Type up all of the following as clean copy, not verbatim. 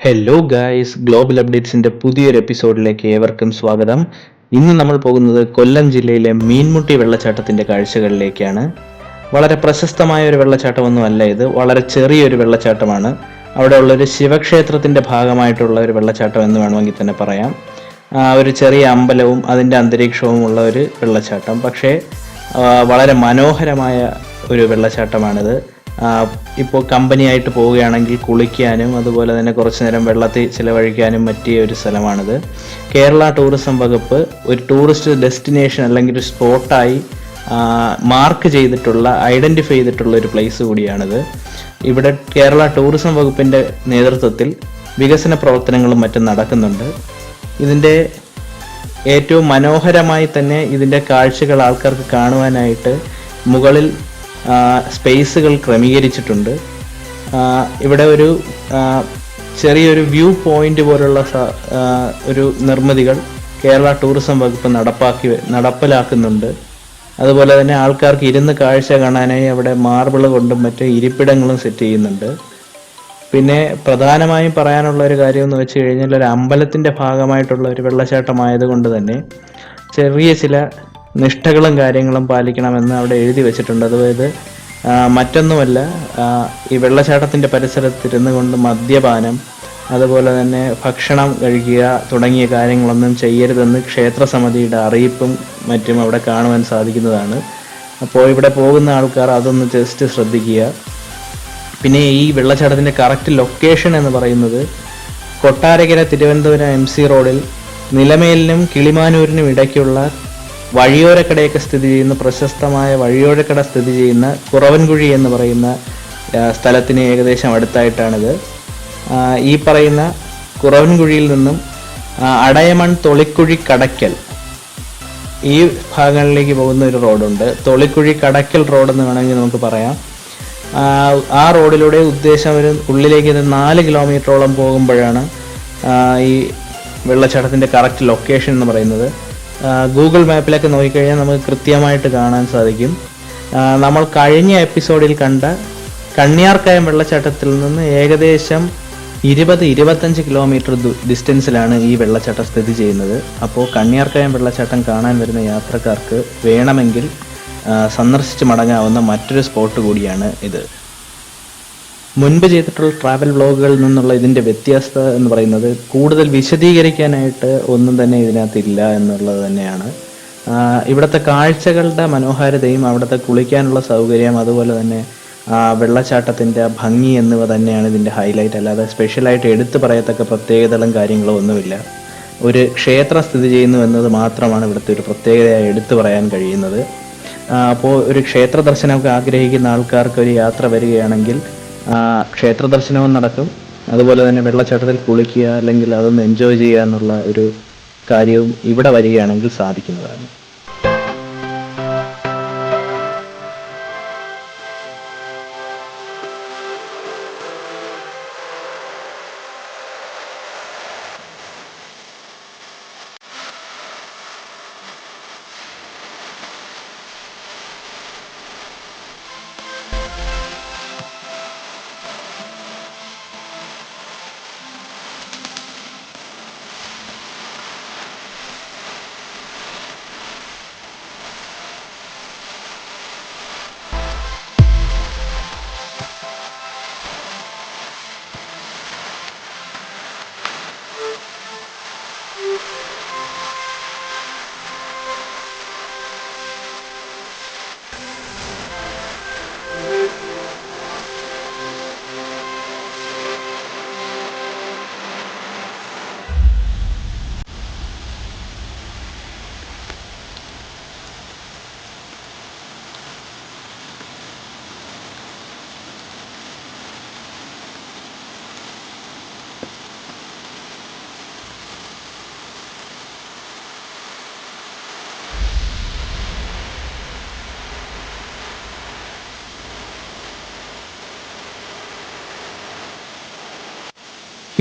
Hello guys, global അപ്ഡേറ്റ്സിന്റെ പുതിയൊരു എപ്പിസോഡിലേക്ക് ഏവർക്കും സ്വാഗതം. ഇന്ന് നമ്മൾ പോകുന്നത് കൊല്ലം ജില്ലയിലെ മീൻമുട്ടി വെള്ളച്ചാട്ടത്തിന്റെ കാഴ്ചകളിലേക്കാണ്. വളരെ പ്രശസ്തമായ ഒരു വെള്ളച്ചാട്ടമൊന്നും അല്ല ഇത്, വളരെ ചെറിയൊരു വെള്ളച്ചാട്ടമാണ്. അവിടെ ഉള്ളൊരു ശിവക്ഷേത്രത്തിന്റെ ഭാഗമായിട്ടുള്ള ഒരു വെള്ളച്ചാട്ടം എന്ന് വേണമെങ്കിൽ തന്നെ പറയാം. ഒരു ചെറിയ അമ്പലവും അതിൻ്റെ അന്തരീക്ഷവും ഉള്ള ഒരു വെള്ളച്ചാട്ടം. പക്ഷേ വളരെ മനോഹരമായ ഒരു വെള്ളച്ചാട്ടമാണിത്. ഇപ്പോൾ കമ്പനിയായിട്ട് പോവുകയാണെങ്കിൽ കുളിക്കാനും അതുപോലെ തന്നെ കുറച്ച് നേരം വെള്ളത്തിൽ ചിലവഴിക്കാനും പറ്റിയ ഒരു സ്ഥലമാണിത്. കേരള ടൂറിസം വകുപ്പ് ഒരു ടൂറിസ്റ്റ് ഡെസ്റ്റിനേഷൻ അല്ലെങ്കിൽ ഒരു സ്പോട്ടായി മാർക്ക് ചെയ്തിട്ടുള്ള, ഐഡൻറ്റിഫൈ ചെയ്തിട്ടുള്ള ഒരു പ്ലേസ് കൂടിയാണിത്. ഇവിടെ കേരള ടൂറിസം വകുപ്പിൻ്റെ നേതൃത്വത്തിൽ വികസന പ്രവർത്തനങ്ങളും മറ്റും നടക്കുന്നുണ്ട്. ഇതിൻ്റെ ഏറ്റവും മനോഹരമായി തന്നെ ഇതിൻ്റെ കാഴ്ചകൾ ആൾക്കാർക്ക് കാണുവാനായിട്ട് മുകളിൽ സ്പേസുകൾ ക്രമീകരിച്ചിട്ടുണ്ട്. ഇവിടെ ഒരു ചെറിയൊരു വ്യൂ പോയിന്റ് പോലുള്ള ഒരു നിർമ്മിതികൾ കേരള ടൂറിസം വകുപ്പ് നടപ്പിലാക്കുന്നുണ്ട്. അതുപോലെ തന്നെ ആൾക്കാർക്ക് ഇരുന്ന് കാഴ്ച കാണാനായി അവിടെ മാർബിൾ കൊണ്ടും മറ്റ് ഇരിപ്പിടങ്ങളും സെറ്റ് ചെയ്യുന്നുണ്ട്. പിന്നെ പ്രധാനമായും പറയാനുള്ള ഒരു കാര്യം എന്ന് വെച്ച് കഴിഞ്ഞാൽ, ഒരു അമ്പലത്തിൻ്റെ ഭാഗമായിട്ടുള്ള ഒരു വെള്ളച്ചാട്ടമായതുകൊണ്ട് തന്നെ ചെറിയ ചില നിഷ്ഠകളും കാര്യങ്ങളും പാലിക്കണമെന്ന് അവിടെ എഴുതി വെച്ചിട്ടുണ്ട്. അതായത് മറ്റൊന്നുമല്ല, ഈ വെള്ളച്ചാട്ടത്തിൻ്റെ പരിസരത്തിരുന്ന് കൊണ്ട് മദ്യപാനം, അതുപോലെ തന്നെ ഭക്ഷണം കഴിക്കുക തുടങ്ങിയ കാര്യങ്ങളൊന്നും ചെയ്യരുതെന്ന് ക്ഷേത്രസമിതിയുടെ അറിയിപ്പും മറ്റും അവിടെ കാണുവാൻ സാധിക്കുന്നതാണ്. അപ്പോൾ ഇവിടെ പോകുന്ന ആൾക്കാർ അതൊന്ന് ജസ്റ്റ് ശ്രദ്ധിക്കുക. പിന്നെ ഈ വെള്ളച്ചാട്ടത്തിൻ്റെ കറക്റ്റ് ലൊക്കേഷൻ എന്ന് പറയുന്നത് കൊട്ടാരക്കര തിരുവനന്തപുരം MC റോഡിൽ നിലമേലിനും കിളിമാനൂരിനും ഇടയ്ക്കുള്ള വഴിയോരക്കടയൊക്കെ സ്ഥിതി ചെയ്യുന്ന, പ്രശസ്തമായ വഴിയോരക്കട സ്ഥിതി ചെയ്യുന്ന കുറവൻകുഴി എന്ന് പറയുന്ന സ്ഥലത്തിന് ഏകദേശം അടുത്തായിട്ടാണിത്. ഈ പറയുന്ന കുറവൻകുഴിയിൽ നിന്നും അടയമൺ തൊളിക്കുഴി കടയ്ക്കൽ ഈ ഭാഗങ്ങളിലേക്ക് പോകുന്ന ഒരു റോഡുണ്ട്. തൊളിക്കുഴി കടയ്ക്കൽ റോഡെന്ന് വേണമെങ്കിൽ നമുക്ക് പറയാം. ആ റോഡിലൂടെ ഉദ്ദേശം ഒരു ഉള്ളിലേക്ക് 4 കിലോമീറ്ററോളം പോകുമ്പോഴാണ് ഈ വെള്ളച്ചാട്ടത്തിൻ്റെ കറക്റ്റ് ലൊക്കേഷൻ എന്ന് പറയുന്നത്. ഗൂഗിൾ മാപ്പിലൊക്കെ നോക്കിക്കഴിഞ്ഞാൽ നമുക്ക് കൃത്യമായിട്ട് കാണാൻ സാധിക്കും. നമ്മൾ കഴിഞ്ഞ എപ്പിസോഡിൽ കണ്ട കണ്ണിയാർക്കായം വെള്ളച്ചാട്ടത്തിൽ നിന്ന് ഏകദേശം 20-25 കിലോമീറ്റർ ഡിസ്റ്റൻസിലാണ് ഈ വെള്ളച്ചാട്ടം സ്ഥിതി ചെയ്യുന്നത്. അപ്പോൾ കണ്ണിയാർക്കായം വെള്ളച്ചാട്ടം കാണാൻ വരുന്ന യാത്രക്കാർക്ക് വേണമെങ്കിൽ സന്ദർശിച്ച് മടങ്ങാവുന്ന മറ്റൊരു സ്പോട്ട് കൂടിയാണ് ഇത്. മുൻപ് ചെയ്തിട്ടുള്ള ട്രാവൽ വ്ളോഗുകളിൽ നിന്നുള്ള ഇതിൻ്റെ വ്യത്യസ്തത എന്ന് പറയുന്നത്, കൂടുതൽ വിശദീകരിക്കാനായിട്ട് ഒന്നും തന്നെ ഇതിനകത്തില്ല എന്നുള്ളത് തന്നെയാണ്. ഇവിടുത്തെ കാഴ്ചകളുടെ മനോഹാരിതയും അവിടുത്തെ കുളിക്കാനുള്ള സൗകര്യം, അതുപോലെ തന്നെ വെള്ളച്ചാട്ടത്തിൻ്റെ ഭംഗി എന്നിവ തന്നെയാണ് ഇതിൻ്റെ ഹൈലൈറ്റ്. അല്ലാതെ സ്പെഷ്യലായിട്ട് എടുത്തു പറയത്തക്ക പ്രത്യേകതകളും കാര്യങ്ങളും ഒന്നുമില്ല. ഒരു ക്ഷേത്രം സ്ഥിതി ചെയ്യുന്നു എന്നത് മാത്രമാണ് ഇവിടുത്തെ ഒരു പ്രത്യേകതയായി എടുത്തു പറയാൻ കഴിയുന്നത്. അപ്പോൾ ഒരു ക്ഷേത്ര ദർശനമൊക്കെ ആഗ്രഹിക്കുന്ന ആൾക്കാർക്ക് ഒരു യാത്ര വരികയാണെങ്കിൽ ക്ഷേത്ര ദർശനവും നടക്കും, അതുപോലെ തന്നെ വെള്ളച്ചാട്ടത്തിൽ കുളിക്കുക അല്ലെങ്കിൽ അതൊന്ന് എൻജോയ് ചെയ്യുക എന്നുള്ള ഒരു കാര്യവും ഇവിടെ വരികയാണെങ്കിൽ സാധിക്കുന്നതാണ്.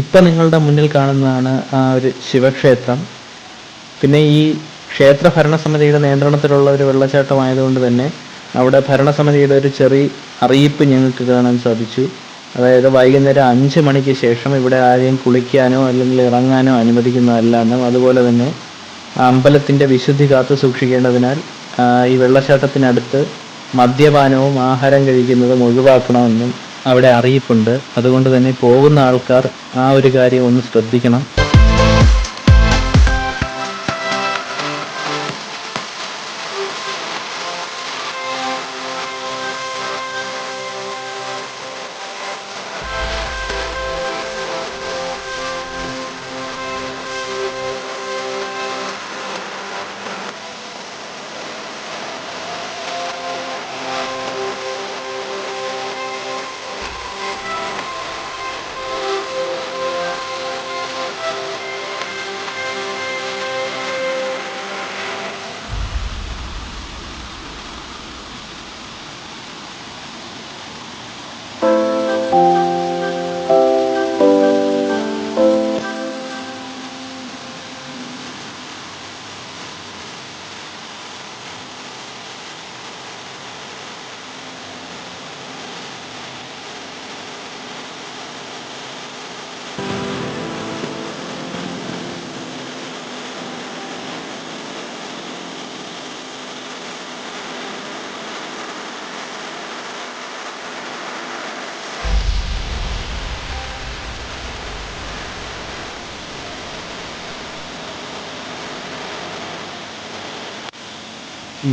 ഇപ്പം നിങ്ങളുടെ മുന്നിൽ കാണുന്നതാണ് ആ ഒരു ശിവക്ഷേത്രം. പിന്നെ ഈ ക്ഷേത്ര ഭരണസമിതിയുടെ നിയന്ത്രണത്തിലുള്ള ഒരു വെള്ളച്ചാട്ടമായതുകൊണ്ട് തന്നെ അവിടെ ഭരണസമിതിയുടെ ഒരു ചെറിയ അറിയിപ്പ് ഞങ്ങൾക്ക് കാണാൻ സാധിച്ചു. അതായത് വൈകുന്നേരം 5 മണിക്ക് ശേഷം ഇവിടെ ആരെയും കുളിക്കാനോ അല്ലെങ്കിൽ ഇറങ്ങാനോ അനുവദിക്കുന്നതല്ലെന്നും അതുപോലെ തന്നെ അമ്പലത്തിൻ്റെ വിശുദ്ധി കാത്തു സൂക്ഷിക്കേണ്ടതിനാൽ ഈ വെള്ളച്ചാട്ടത്തിനടുത്ത് മദ്യപാനവും ആഹാരം കഴിക്കുന്നതും ഒഴിവാക്കണമെന്നും അവിടെ അറിയിപ്പുണ്ട്. അതുകൊണ്ട് തന്നെ പോകുന്ന ആൾക്കാർ ആ ഒരു കാര്യം ഒന്ന് ശ്രദ്ധിക്കണം.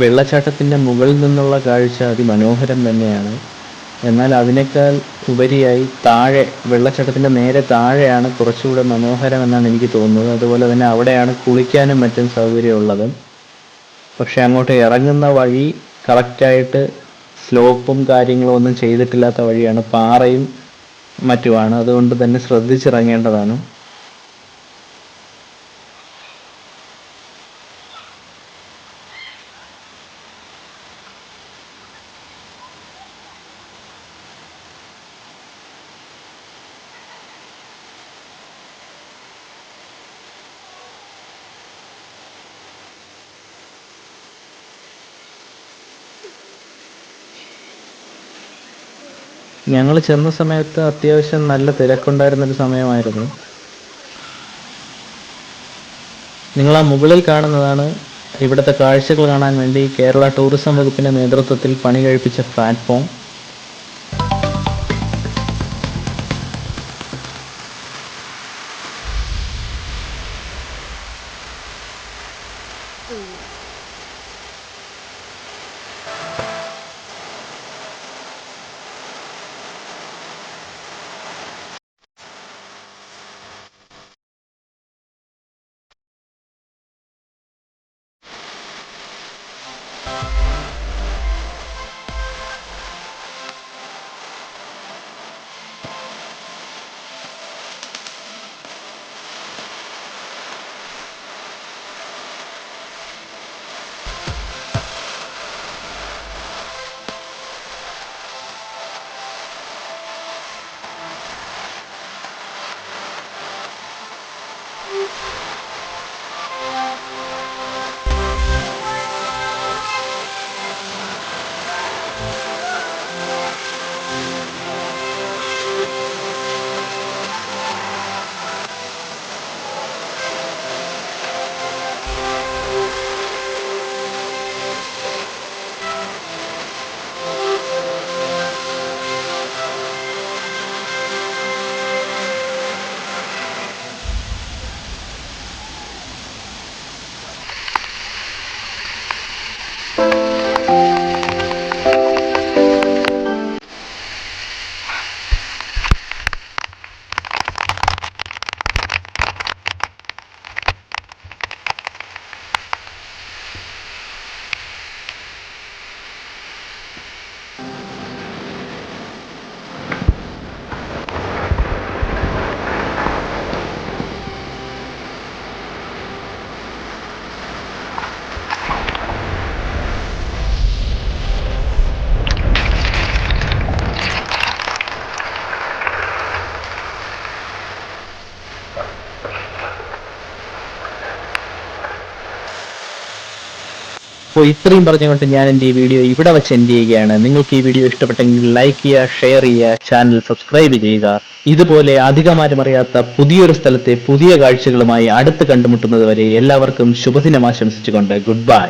വെള്ളച്ചാട്ടത്തിൻ്റെ മുകളിൽ നിന്നുള്ള കാഴ്ച അതിമനോഹരം തന്നെയാണ്. എന്നാൽ അതിനേക്കാൾ ഉപരിയായി താഴെ വെള്ളച്ചാട്ടത്തിൻ്റെ നേരെ താഴെയാണ് കുറച്ചുകൂടെ മനോഹരമെന്നാണ് എനിക്ക് തോന്നുന്നത്. അതുപോലെ തന്നെ അവിടെയാണ് കുളിക്കാനും മറ്റും സൗകര്യമുള്ളത്. പക്ഷെ അങ്ങോട്ട് ഇറങ്ങുന്ന വഴി കറക്റ്റായിട്ട് സ്ലോപ്പും കാര്യങ്ങളും ഒന്നും ചെയ്തിട്ടില്ലാത്ത വഴിയാണ്, പാറയും മറ്റുമാണ്. അതുകൊണ്ട് തന്നെ ശ്രദ്ധിച്ചിറങ്ങേണ്ടതാണ്. ഞങ്ങൾ ചെന്ന സമയത്ത് അത്യാവശ്യം നല്ല തിരക്കുണ്ടായിരുന്നൊരു സമയമായിരുന്നു. നിങ്ങൾ ആ മുകളിൽ കാണുന്നതാണ് ഇവിടുത്തെ കാഴ്ചകൾ കാണാൻ വേണ്ടി കേരള ടൂറിസം വകുപ്പിൻ്റെ നേതൃത്വത്തിൽ പണി കഴിപ്പിച്ച പ്ലാറ്റ്ഫോം. അപ്പോൾ ഇത്രയും പറഞ്ഞുകൊണ്ട് ഞാൻ എൻ്റെ ഈ വീഡിയോ ഇവിടെ വെച്ച് എൻഡ് ചെയ്യുകയാണ്. നിങ്ങൾക്ക് ഈ വീഡിയോ ഇഷ്ടപ്പെട്ടെങ്കിൽ ലൈക്ക് ചെയ്യുക, ഷെയർ ചെയ്യുക, ചാനൽ സബ്സ്ക്രൈബ് ചെയ്യുക. ഇതുപോലെ അധികമാരും അറിയാത്ത പുതിയൊരു സ്ഥലത്തെ പുതിയ കാഴ്ചകളുമായി അടുത്ത് കണ്ടുമുട്ടുന്നത് വരെ എല്ലാവർക്കും ശുഭദിനം ആശംസിച്ചുകൊണ്ട് ഗുഡ് ബൈ.